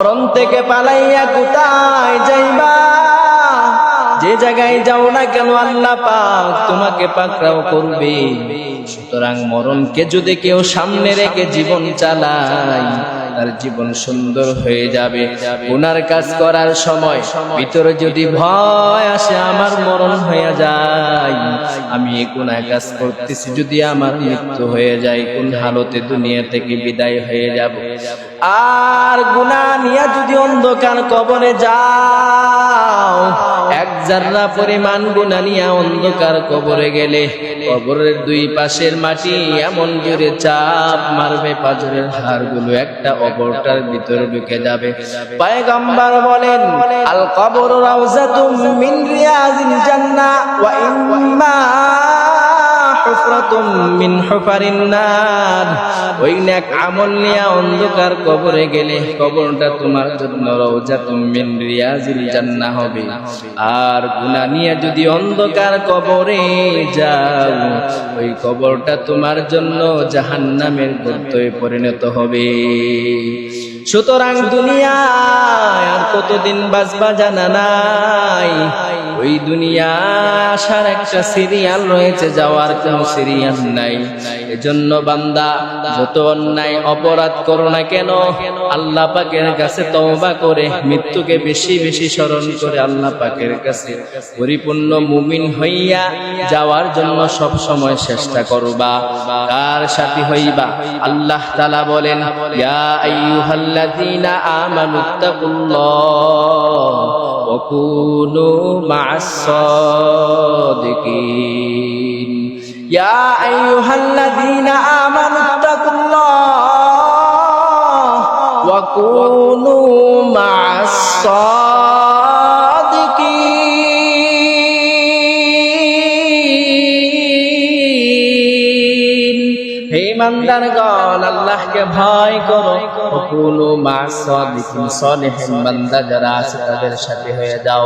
মরণ থেকে পালাইয়া কোথায় যাইবা? যে জায়গায় যাও না কেন আল্লাহ পাক তোমাকে পাকড়াও করবে। সুতরাং মরণকে যদি কেউ সামনে রেখে জীবন চালায়, তার জীবন সুন্দর হয়ে যাবে। গুনার কাজ করার সময় ভিতরে যদি ভয় আসে, আমার মরণ হয়ে যায়, আমি এই গুনাহ কাজ করতেছি, যদি আমার মৃত্যু হয়ে যায়, কোন হালতে দুনিয়া থেকে বিদায় হয়ে যাব। আর গুনাহ নিয়ে যদি অন্ধকার কবরে যাও, এক জাররা পরিমাণ গুনাহ নিয়ে অন্ধকার কবরে গেলে কবরের দুই পাশের মাটি এমন জোরে চাপ মারবে, পাঁজরের হাড়গুলো একটা অপরটার ভিতরে ঢুকে যাবে। পয়গম্বর বলেন, আল কবরু রাউযাতুম মিন রিয়াজিল জান্নাহ ওয়া ইম্মা হুফরাতুম মিন হুফারিন নার। ওই নেক আমল নিয়ে অন্ধকার কবরে গেলে কবরটা তোমার জন্য রাউযাতুম মিন রিয়াজিল জান্নাহ হবে। আর গুনাহ নিয়ে যদি অন্ধকার কবরে যাও, ওই কবরটা তোমার জন্য জাহান্নামের গর্তে পরিণত হবে। সুতরাং দুনিয়ায় আর কতদিন বাঁচবা জানা নাই। ওই দুনিয়া আসার একটা সিরিয়াল রয়েছে, যাওয়ার কোনো সিরিয়াল নাই। এজন্য বান্দা যত অন্যায় অপরাধ করো না কেন, আল্লাহ পাকের কাছে তওবা করে মৃত্যুকে বেশি বেশি স্মরণ করে আল্লাহ পাকের কাছে পরিপূর্ণ মুমিন হইয়া যাওয়ার জন্য সব সময় চেষ্টা করবা। কার সাথী হইবা? আল্লাহ তাআলা বলেন, ইয়া আইয়ুহাল্লাযীনা আমানুত্তাকুল্লাহ ওয়া কুনু মা'আস সাদিকিন। ইয়া আইয়ুহাল্লাযীনা আমানুত্তাকুল্লাহ ওয়া কুনু মা'আস সাদিকিন। হে ইমানদারগণ, আল্লাহকে ভয় করো। কুনু মা'আস সাদিকিন, সালিহিন বান্দা যারা আছে তাদের সাথে হয়ে যাও,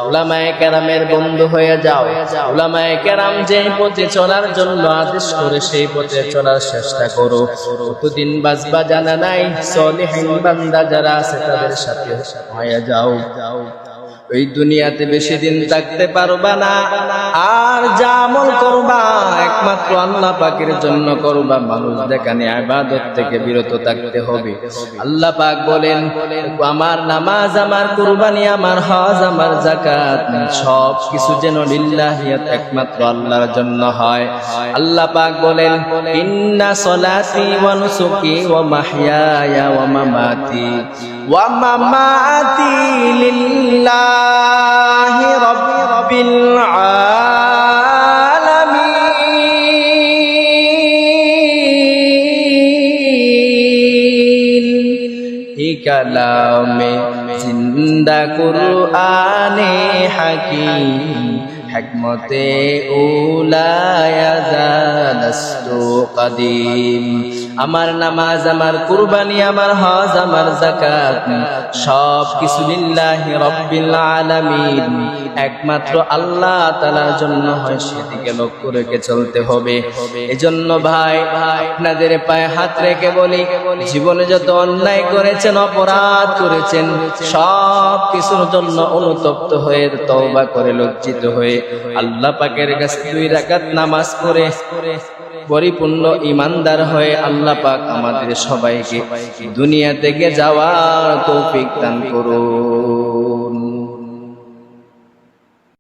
উলামায়ে কেরামের বন্ধু হয়ে যাও। উলামায়ে কেরাম যেই পথে চলার জন্য আদেশ করে সেই পথে চলার চেষ্টা করো। কতদিন বাঁচবা জানা নাই, সালিহিন বান্দা যারা আছে তাদের সাথে হয়ে যাও। ওই দুনিয়াতে বেশি দিন থাকতে পারবা না। আর যা আমল করবা একমাত্র আল্লাহ পাকের জন্য করবা, মানুষ দেখানে ইবাদত থেকে বিরত থাকতে হবে। আল্লাহ পাক বলেন, আমার নামাজ, আমার কুরবানি, আমার হজ, আমার যাকাত সব কিছু যেন লিল্লাহিয়াত একমাত্র আল্লাহর জন্য হয়। আল্লাহ পাক বলেন, ইন্না সলাতি ওয়া নুসুকি ওয়া মাহইয়ায়া ওয়া মামাতি ওয়া মামাতি লিল্লাহি রাব্বিল আলামিন। হি কালামে জিন্দা কুরআনে হাকীম, হিকমতে উলায়া জালাস্তু কদিম। আমার নামাজ, আমার কুরবানি, আমার হজ, আমার যাকাত সব কিছু লিল্লাহি রাব্বিল আলামিন, একমাত্র আল্লাহ তাআলার জন্য হয়, সেদিকে লক্ষ্য রেখে চলতে হবে। এজন্য ভাই, আপনাদের পায়ে হাত রেখে বলি, জীবনে যত অন্যায় করেছেন, অপরাধ করেছেন, সব কিছুর জন্য অনুতপ্ত হয়ে তওবা করে লজ্জিত হয়ে আল্লাহ পাকের কাছে 2 রাকাত নামাজ পড়ে পরিপূর্ণ ইমানদার হয়ে আল্লাহ পাক আমাদের সবাইকে দুনিয়া থেকে যাওয়ার তৌফিক দান করুন।